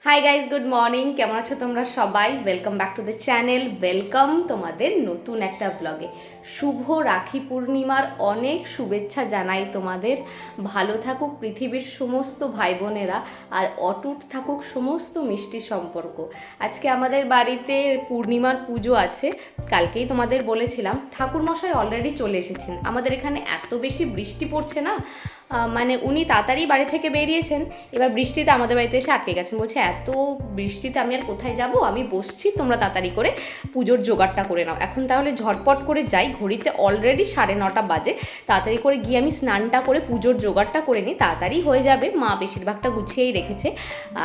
Hi guys, good morning. কেমন আছো তোমরা সবাই? Welcome back to the channel. Welcome তোমাদের নতুন একটা ব্লগে। শুভ রাখি পূর্ণিমার অনেক শুভেচ্ছা জানাই তোমাদের। ভালো থাকুক পৃথিবীর সমস্ত ভাই বোনেরা, আর অটুট থাকুক সমস্ত মিষ্টি সম্পর্ক। আজকে আমাদের বাড়িতে পূর্ণিমার পুজো আছে। কালকেই তোমাদের বলেছিলাম, ঠাকুরমশাই অলরেডি চলে এসেছেন। আমাদের এখানে এত বেশি বৃষ্টি পড়ছে না, মানে উনি তাড়াতাড়ি বাড়ি থেকে বেরিয়েছেন, এবার বৃষ্টিতে আমাদের বাড়িতে এসে আটকে গেছেন। বলছে এত বৃষ্টিতে আমি আর কোথায় যাব, আমি বসছি, তোমরা তাড়াতাড়ি করে পুজোর জোগাড়টা করে নাও। এখন তাহলে ঝটপট করে যাই, ঘড়িতে অলরেডি 9:30 বাজে। তাড়াতাড়ি করে গিয়ে আমি স্নানটা করে পুজোর জোগাড়টা করে নিই, তাড়াতাড়ি হয়ে যাবে। মা বেশিরভাগটা গুছিয়েই রেখেছে।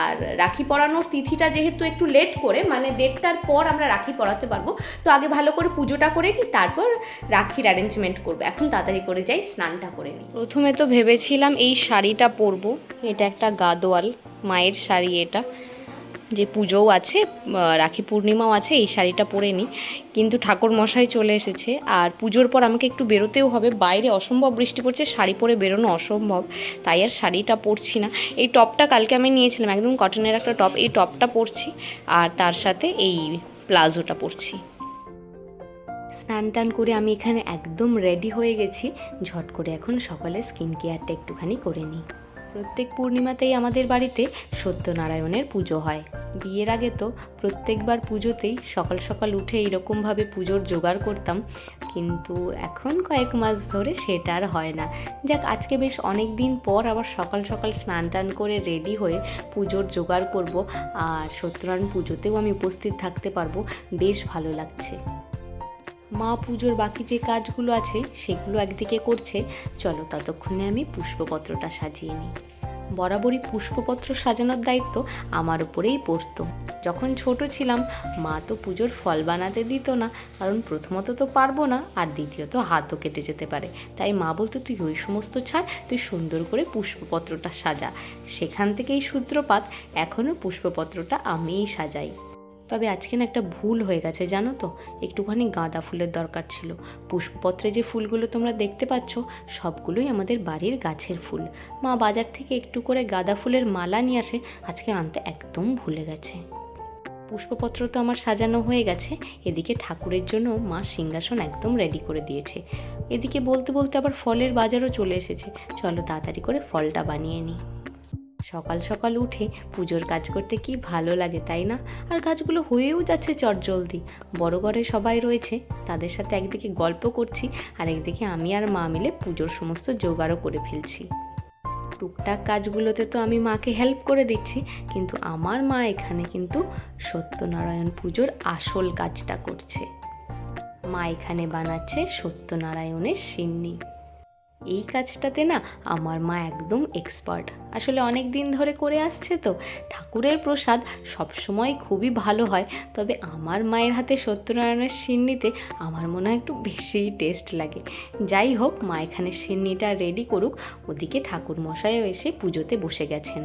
আর রাখি পরানোর তিথিটা যেহেতু একটু লেট করে, মানে 1:30টার পর আমরা রাখি পরাতে পারবো, তো আগে ভালো করে পুজোটা করে নিই, তারপর রাখির অ্যারেঞ্জমেন্ট করবো। এখন তাড়াতাড়ি করে যাই, স্নানটা করে নিই। প্রথমে তো ভেবেছিলাম এই শাড়িটা পরবো, এটা একটা গাদোয়াল মায়ের শাড়ি, এটা যে পুজোও আছে, রাখি পূর্ণিমাও আছে, এই শাড়িটা পরে নিই। কিন্তু ঠাকুর মশাই চলে এসেছে, আর পুজোর পর আমাকে একটু বেরোতেও হবে, বাইরে অসম্ভব বৃষ্টি পড়ছে, শাড়ি পরে বেরোনো অসম্ভব, তাই আর শাড়িটা পরছি না। এই টপটা কালকে আমি নিয়েছিলাম, একদম কটনের একটা টপ, এই টপটা পরছি, আর তার সাথে এই প্লাজোটা পরছি। স্নান টান করে আমি এখানে একদম রেডি হয়ে গেছি। ঝট করে এখন সকালে স্কিন কেয়ারটা একটুখানি করে নিই। প্রত্যেক পূর্ণিমাতেই আমাদের বাড়িতে সত্যনারায়ণের পুজো হয়। বিয়ের আগে তো প্রত্যেকবার পুজোতেই সকাল সকাল উঠে এইরকমভাবে পুজোর জোগাড় করতাম, কিন্তু এখন কয়েক মাস ধরে সেটা আর হয় না। যাক, আজকে বেশ অনেক দিন পর আবার সকাল সকাল স্নান টান করে রেডি হয়ে পুজোর জোগাড় করব, আর সত্যনারায়ণ পুজোতেও আমি উপস্থিত থাকতে পারবো, বেশ ভালো লাগছে। মা পুজোর বাকি যে কাজগুলো আছে সেগুলো একদিকে করছে, চলো ততক্ষণে আমি পুষ্পপত্রটা সাজিয়ে নিই। বরাবরই পুষ্পপত্র সাজানোর দায়িত্ব আমার উপরেই পড়তো। যখন ছোট ছিলাম মা তো পুজোর ফল বানাতে দিত না, কারণ প্রথমত তো পারবো না, আর দ্বিতীয়ত হাতও কেটে যেতে পারে। তাই মা বলতো, তুই ওই সমস্ত ছাড়, তুই সুন্দর করে পুষ্পপত্রটা সাজা। সেখান থেকেই সূত্রপাত, এখনও পুষ্পপত্রটা আমিই সাজাই। তবে আজকে না একটা ভুল হয়ে গেছে, জানো তো, একটুখানি গাঁদা ফুলের দরকার ছিল। পুষ্পপত্রে যে ফুলগুলো তোমরা দেখতে পাচ্ছ সবগুলোই আমাদের বাড়ির গাছের ফুল। মা বাজার থেকে একটু করে গাঁদা ফুলের মালা নিয়ে আসে, আজকে আনতে একদম ভুলে গেছে। পুষ্পপত্র তো আমার সাজানো হয়ে গেছে, এদিকে ঠাকুরের জন্য মা সিংহাসন একদম রেডি করে দিয়েছে। এদিকে বলতে বলতে আবার ফলের বাজারও চলে এসেছে, চলো তাড়াতাড়ি করে ফলটা বানিয়ে নিই। সকাল সকাল উঠে পুজোর কাজ করতে কি ভালো লাগে, তাই না? আর কাজগুলো হয়েও যাচ্ছে চটজলদি। বড় ঘরে সবাই রয়েছে, তাদের সাথে একদিকে গল্প করছি, আর একদিকে আমি আর মা মিলে পুজোর সমস্ত জোগাড়ও করে ফেলছি। টুকটাক কাজগুলোতে তো আমি মাকে হেল্প করে দিচ্ছি, কিন্তু আমার মা এখানে কিন্তু সত্যনারায়ণ পুজোর আসল কাজটা করছে। মা এখানে বানাচ্ছে সত্যনারায়ণের সিন্নি। এই কাজটাতে না আমার মা একদম এক্সপার্ট। আসলে অনেক দিন ধরে করে আসছে তো। ঠাকুরের প্রসাদ সবসময় খুবই ভালো হয়, তবে আমার মায়ের হাতে সত্যনারায়ণের সিন্নিতে আমার মনে হয় একটু বেশিই টেস্ট লাগে। যাই হোক, মা এখানে সিন্নিটা রেডি করুক, ওদিকে ঠাকুর মশাইও এসে পুজোতে বসে গেছেন।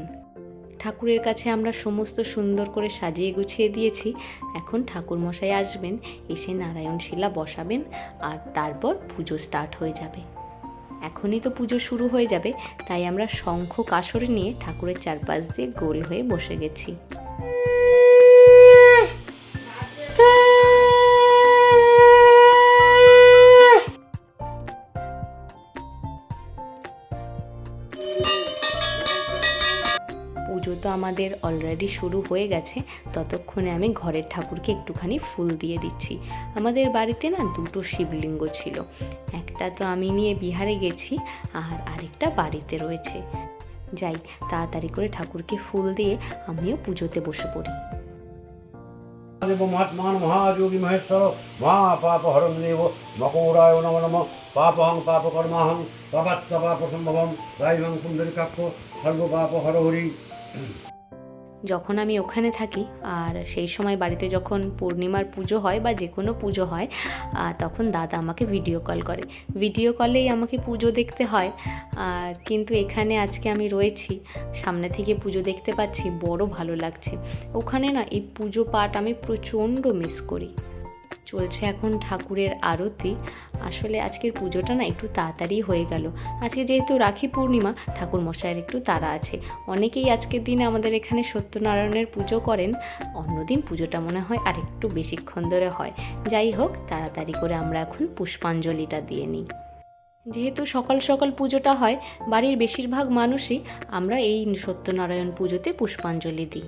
ঠাকুরের কাছে আমরা সমস্ত সুন্দর করে সাজিয়ে গুছিয়ে দিয়েছি। এখন ঠাকুর মশাই আসবেন, এসে নারায়ণ শিলা বসাবেন, আর তারপর পুজো স্টার্ট হয়ে যাবে। এখনই তো পুজো শুরু হয়ে যাবে, তাই আমরা শঙ্খ কাসর নিয়ে ঠাকুরের চারপাশ দিয়ে গোল হয়ে বসে গেছি। পুজো তো আমাদের অলরেডি শুরু হয়ে গেছে, ততক্ষণে আমি ঘরের ঠাকুরকে একটুখানি ফুল দিয়ে দিচ্ছি। আমাদের বাড়িতে না দুটো শিবলিঙ্গ ছিল, একটা তো আমি নিয়ে বিহারে গেছি, আর আরেকটা বাড়িতে রয়েছে। যাই, তাড়াতাড়ি করে ঠাকুরকে ফুল দিয়ে আমিও পুজোতে বসে পড়ি। মহাত্মান মহাযোগী মহেশ্বর মহাপাপ হরং দেব মকরায় নম নম পাপহং পাপকর্মাহং পাপাত্ম পাপ সম্ভবম রাইমং পুণ্ডরিকাক্ষ সর্বপাপ হরহরি। যখন আমি ওখানে থাকি, আর সেই সময় বাড়িতে যখন পূর্ণিমার পুজো হয় বা যে কোনো পুজো হয়, তখন দাদা আমাকে ভিডিও কল করে। ভিডিও কলেই আমাকে পুজো দেখতে হয়। আর কিন্তু এখানে আজকে আমি রয়েছি, সামনে থেকে পুজো দেখতে পাচ্ছি, বড় ভালো লাগছে। ওখানে না এই পুজো পাঠ আমি প্রচণ্ড মিস করি। চলছে এখন ঠাকুরের আরতি। আসলে আজকের পুজোটা না একটু তাড়াতাড়ি হয়ে গেল। আজকে যেহেতু রাখি পূর্ণিমা, ঠাকুর মশাইয়ের একটু তাড়া আছে। অনেকেই আজকের দিনে আমাদের এখানে সত্যনারায়ণের পুজো করেন, অন্যদিন পুজোটা মনে হয় আর একটু বেশিক্ষণ ধরে হয়। যাই হোক, তাড়াতাড়ি করে আমরা এখন পুষ্পাঞ্জলিটা দিয়ে নিই। যেহেতু সকাল সকাল পুজোটা হয়, বাড়ির বেশিরভাগ মানুষই আমরা এই সত্যনারায়ণ পুজোতে পুষ্পাঞ্জলি দিই।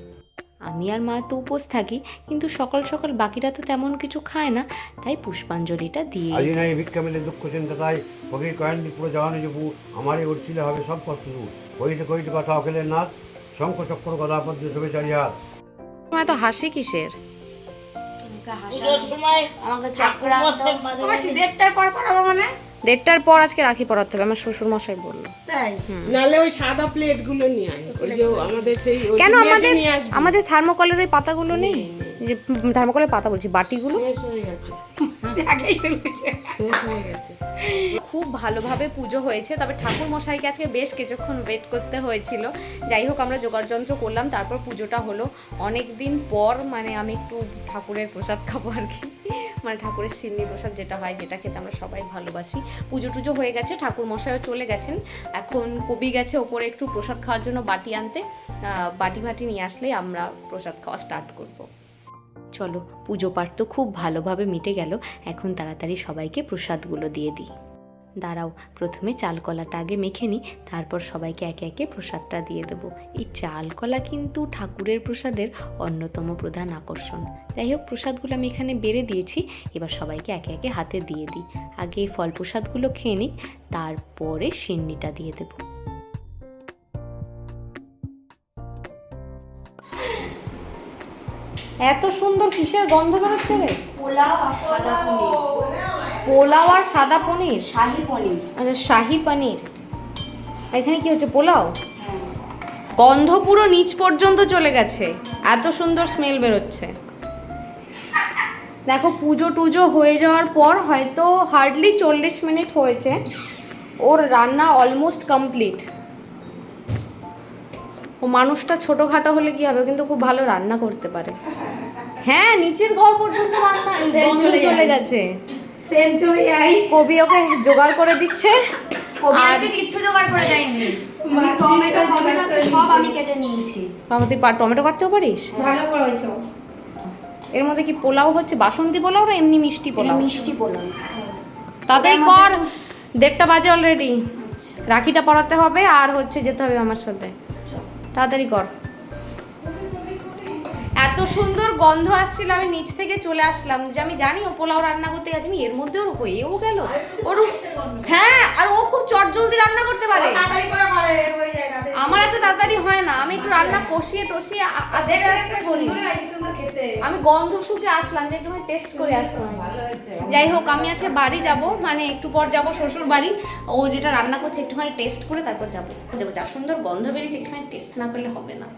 আমি আর মা তো উপোস থাকি, কিন্তু সকাল সকাল বাকিরা তো তেমন কিছু খায় না, তাই পুষ্পাঞ্জলিটা দিয়ে আজি নাই ভিক্ষা মেলে দুঃখ চিন্তা তাই ফকির কয়েনটি পুরো জওয়ানি জপু আমারই উঠছিলে হবে সব কষ্ট দূর কইতে কইতে কথা অখেলের নাথ শঙ্খ চক্র গদা পদ্ম শোভে চারিহাত। সময় তো হাসি কিসের? দেড়টার পর আজকে রাখি পরাতে হবে, আমার শ্বশুর মশাই বললো। তাই নালে ওই সাদা প্লেট গুলো নিয়ে আয়, ওই যে আমাদের সেই কেন আমাদের থার্মোকলের ওই পাতাগুলো নেই? যে থার্মোকলের পাতা বলছি, বাটিগুলো শেষ হয়ে গেছে। খুব ভালোভাবে পুজো হয়েছে, তবে ঠাকুর মশাইকে আজকে বেশ কিছুক্ষণ ওয়েট করতে হয়েছিল। যাই হোক, আমরা জোগাড়যন্ত্র করলাম, তারপর পুজোটা হলো। অনেক দিন পর মানে আমি একটু ঠাকুরের প্রসাদ খাবো আর কি, মানে ঠাকুরের সিন্নি প্রসাদ যেটা হয়, যেটা খেতে আমরা সবাই ভালোবাসি। পুজো টুজো হয়ে গেছে, ঠাকুর মশাইও চলে গেছেন। এখন কবি গেছে ওপরে একটু প্রসাদ খাওয়ার জন্য বাটি আনতে। বাটি নিয়ে আসলেই আমরা প্রসাদ খাওয়া স্টার্ট করবো। চলো, পুজো পাঠ তো খুব ভালোভাবে মিটে গেল, এখন তাড়াতাড়ি সবাইকে প্রসাদগুলো দিয়ে দিই। দাঁড়াও, প্রথমে চাল কলাটা আগে মেখে নিই, তারপর সবাইকে একে একে প্রসাদটা দিয়ে দেবো। এই চাল কলা কিন্তু ঠাকুরের প্রসাদের অন্যতম প্রধান আকর্ষণ। যাই হোক, প্রসাদগুলো আমি এখানে বেড়ে দিয়েছি, এবার সবাইকে একে একে হাতে দিয়ে দিই। আগে ফল প্রসাদগুলো খেয়ে নিই, তারপরে সিন্নিটা দিয়ে দেবো। এত সুন্দর কিসের গন্ধ বেরোচ্ছে রে? পোলাও আর সাদা পনির। পোলাও আর সাদা পনির, শাহি পনির। আচ্ছা, শাহি পনির। এখানে কি হচ্ছে? পোলাও। হ্যাঁ। গন্ধ পুরো নিচ পর্যন্ত চলে গেছে, এত সুন্দর স্মেল বেরোচ্ছে। দেখো, পুজো টুজো হয়ে যাওয়ার পর হয়তো হার্ডলি 40 মিনিট হয়েছে, ওর রান্না অলমোস্ট কমপ্লিট। ও মানুষটা ছোটোখাটো হলে কি হবে, কিন্তু খুব ভালো রান্না করতে পারে। হ্যাঁ, নিচের ঘর পর্যন্ত রান্না চলে গেছে। সেম চলে যাই। কবি ওকে জোগাড় করে দিচ্ছে। কবি আর আজকে কিচ্ছু জোগাড় করে যায়নি। টমেটো সব আমি কেটে নিয়েছি। বাবা, তুই টমেটো কাটতেও পারিস? ভালো করেছো। এর মধ্যে কি পোলাও হচ্ছে? বাসন্তী পোলাও না এমনি মিষ্টি পোলাও? মিষ্টি পোলাও। তাড়াতাড়ি কর, 1:30 বাজে অলরেডি। রাখিটা পরাতে হবে আর হচ্ছে যেতে হবে আমার সাথে, তাড়াতাড়ি কর। এত সুন্দর গন্ধ আসছিল, আমি নিচ থেকে চলে আসলাম, যে আমি জানি ও পোলাও রান্না করতে গেছে। আমি এর মধ্যে ওর হয়েও গেল। ওর হ্যাঁ, আর ও খুব চটজলদি রান্না করতে পারে। আমার এত তাড়াতাড়ি হয় না, আমি একটু রান্না কষিয়ে টষিয়ে আস্তে আস্তে করি। আমি গন্ধ শুকে আসলাম, যে একটু টেস্ট করে আসলাম। যাই হোক, আমি আজকে বাড়ি যাব, মানে একটু পর যাব শ্বশুর বাড়ি। ও যেটা রান্না করছে একটুখানি টেস্ট করে তারপর যাবো। যা সুন্দর গন্ধ বেরিয়েছে, একটুখানি টেস্ট না করলে হবে না।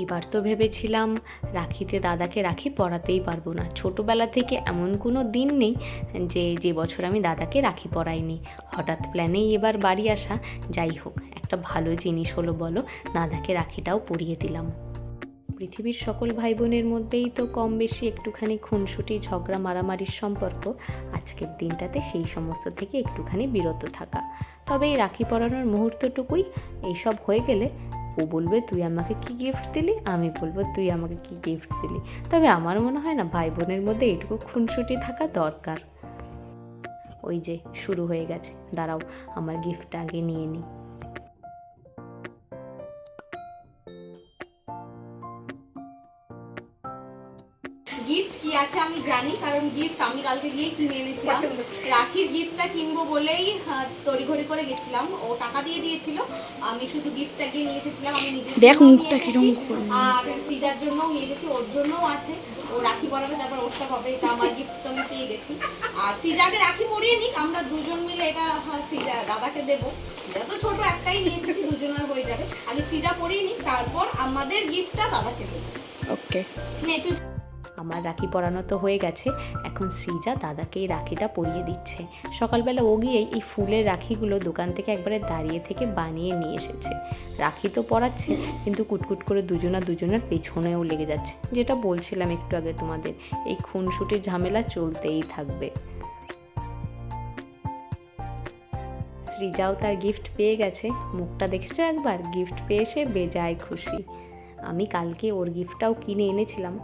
এবার তো ভেবেছিলাম রাখিতে দাদাকে রাখি পরাতেই পারবো না। ছোটোবেলা থেকে এমন কোনো দিন নেই যে বছর আমি দাদাকে রাখি পরাইনি। হঠাৎ প্ল্যানেই এবার বাড়ি আসা। যাই হোক, একটা ভালো জিনিস হলো বলো, দাদাকে রাখিটাও পরিয়ে দিলাম। পৃথিবীর সকল ভাই বোনের মধ্যেই তো কম বেশি একটুখানি খুনসুটি, ঝগড়া, মারামারির সম্পর্ক। আজকের দিনটাতে সেই সমস্ত থেকে একটুখানি বিরত থাকা। তবে এই রাখি পরানোর মুহূর্তটুকুই, এইসব হয়ে গেলে ও বলবে তুই আমাকে কি গিফট দিলি, আমি বলবো তুই আমাকে কি গিফট দিলি। তবে আমার মনে হয় না ভাই বোনের মধ্যে এইটুকু খুনসুটি থাকা দরকার। ওই যে শুরু হয়ে গেছে, দাঁড়াও আমার গিফটটা আগে নিয়ে নিই। গিফট কি আছে আমি জানি, কারণ গিফট আমি কালকে গিয়ে কিনে এনেছিলাম। রাখির গিফটটা কিনবো বলেই তড়িঘড়ি করে গেছিলাম, ও টাকা দিয়ে দিয়েছিল, আমি শুধু গিফটটা গিয়ে নিয়ে এসেছিলাম। আমি নিজের দেখ মুখটা কিরকম, আর সৃজার জন্যও নিয়ে এসেছি, ওর জন্যও আছে। ও রাখি পরাবে, তারপর ওরটা পাবে। এটা আমার গিফট তো আমি পেয়ে গেছি। আর সৃজাকে রাখি পরিয়ে নিক, আমরা দুজন মিলে এটা সৃজা দাদাকে দেবো। সৃজা তো ছোট একটাই নিয়ে এসেছি, দুজনের হয়ে যাবে। আগে সৃজা পরিয়ে নিক, তারপর আমাদের গিফটটা দাদাকে দেবো। ওকে। আমার রাখি পরানো তো হয়ে গেছে, এখন সৃজা দাদাকে এই রাখিটা পরিয়ে দিচ্ছে। সকালবেলা ও গিয়েই এই ফুলের রাখিগুলো দোকান থেকে একবারে দাঁড়িয়ে থেকে বানিয়ে নিয়ে এসেছে। রাখি তো পরাচ্ছে, কিন্তু কুটকুট করে দুজনের পেছনেও লেগে যাচ্ছে। যেটা বলছিলাম একটু আগে তোমাদের, এই খুনসুটির ঝামেলা চলতেই থাকবে। সৃজাও তার গিফট পেয়ে গেছে, মুখটা দেখেছো একবার, গিফট পেয়ে সে বেজায় খুশি। আমি কালকে ওর গিফটটাও কিনে এনেছিলাম।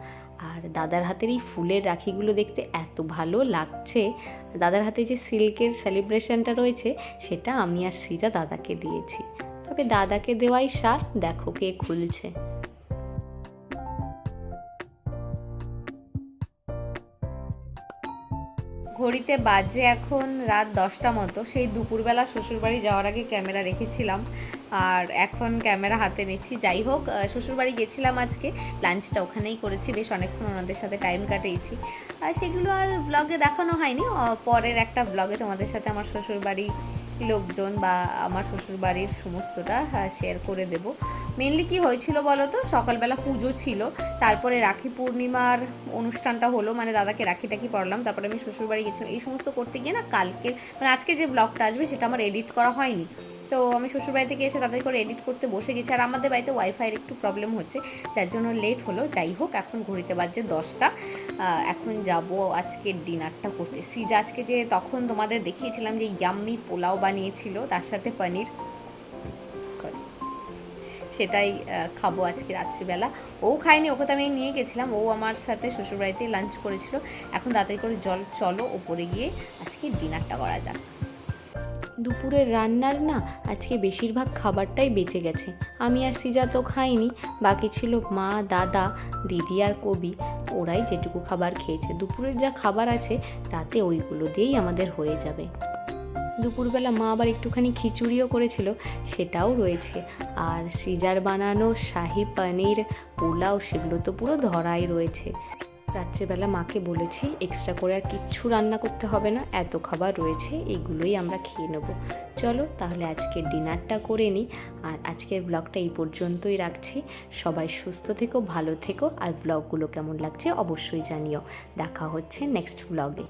আর দাদার হাতের এই ফুলের রাখিগুলো দেখতে এত ভালো লাগছে। দাদার হাতে যে সিল্কের সেলিব্রেশনটা রয়েছে সেটা আমি আর সৃজা দাদাকে দিয়েছি। তবে দাদাকে দেওয়াই সার, দেখো কে খুলছে। ঘড়িতে বাজে এখন রাত 10টা মতো। সেই দুপুরবেলা শ্বশুরবাড়ি যাওয়ার আগে ক্যামেরা রেখেছিলাম, আর এখন ক্যামেরা হাতে নিচ্ছি। যাই হোক, শ্বশুরবাড়ি গেছিলাম আজকে, লাঞ্চটা ওখানেই করেছি, বেশ অনেকক্ষণ ওনাদের সাথে টাইম কাটিয়েছি। আর সেগুলো আর ব্লগে দেখানো হয়নি, পরের একটা ব্লগে তোমাদের সাথে আমার শ্বশুরবাড়ি লোকজন বা আমার শ্বশুরবাড়ির সমস্তটা শেয়ার করে দেব। মেনলি কি হয়েছিল বলো তো, সকালবেলা পুজো ছিল, তারপরে রাখি পূর্ণিমার অনুষ্ঠানটা হলো, মানে দাদাকে রাখিটাকি পড়লাম, তারপরে আমি শ্বশুরবাড়ি গেছিলাম। এই সমস্ত করতে গিয়ে না কালকে মানে আজকে যে ব্লগটা আসবে সেটা আমার এডিট করা হয়নি। তো আমি শ্বশুরবাড়ি থেকে এসে তাদের করে এডিট করতে বসে গেছি। আর আমাদের বাড়িতে ওয়াইফাইয়ের একটু প্রবলেম হচ্ছে, যার জন্য লেট হলো। যাই হোক, এখন ঘড়িতে বাজছে 10টা। এখন যাব আজকের ডিনারটা করতে। সৃজা আজকে যে তখন তোমাদের দেখিয়েছিলাম যে ইয়াম্মি পোলাও বানিয়েছিল, তার সাথে পনির, সরি, সেটাই খাবো আজকে রাত্রিবেলা। ও খায়নি, ওকে তো আমি নিয়ে গেছিলাম, ও আমার সাথে শ্বশুরবাড়িতেই লাঞ্চ করেছিল। এখন তাড়াতাড়ি করে চলো ওপরে গিয়ে আজকে ডিনারটা করা যাক। দুপুরের রান্নার না আজকে বেশিরভাগ খাবারটাই বেঁচে গেছে। আমি আর সৃজা তো খাইনি, বাকি ছিল মা, দাদা, দিদি আর কবি। ওরাই যেটুকু খাবার খেয়েছে। দুপুরের যা খাবার আছে রাতে ওইগুলো দিয়েই আমাদের হয়ে যাবে। দুপুরবেলা মা আবার একটুখানি খিচুড়িও করেছিল, সেটাও রয়েছে। আর সৃজার বানানো শাহি পনির, পোলাও, সেগুলো তো পুরো ধরাই রয়েছে। রাত্রেবেলা মাকে বলেছি এক্সট্রা করে আর কিচ্ছু রান্না করতে হবে না, এত খাবার রয়েছে, এইগুলোই আমরা খেয়ে নেব। চলো তাহলে আজকের ডিনারটা করে নিই। আর আজকের ব্লগটা এই পর্যন্তই রাখছি। সবাই সুস্থ থেকো, ভালো থেকো, আর ব্লগগুলো কেমন লাগছে অবশ্যই জানিও। দেখা হচ্ছে নেক্সট ব্লগে।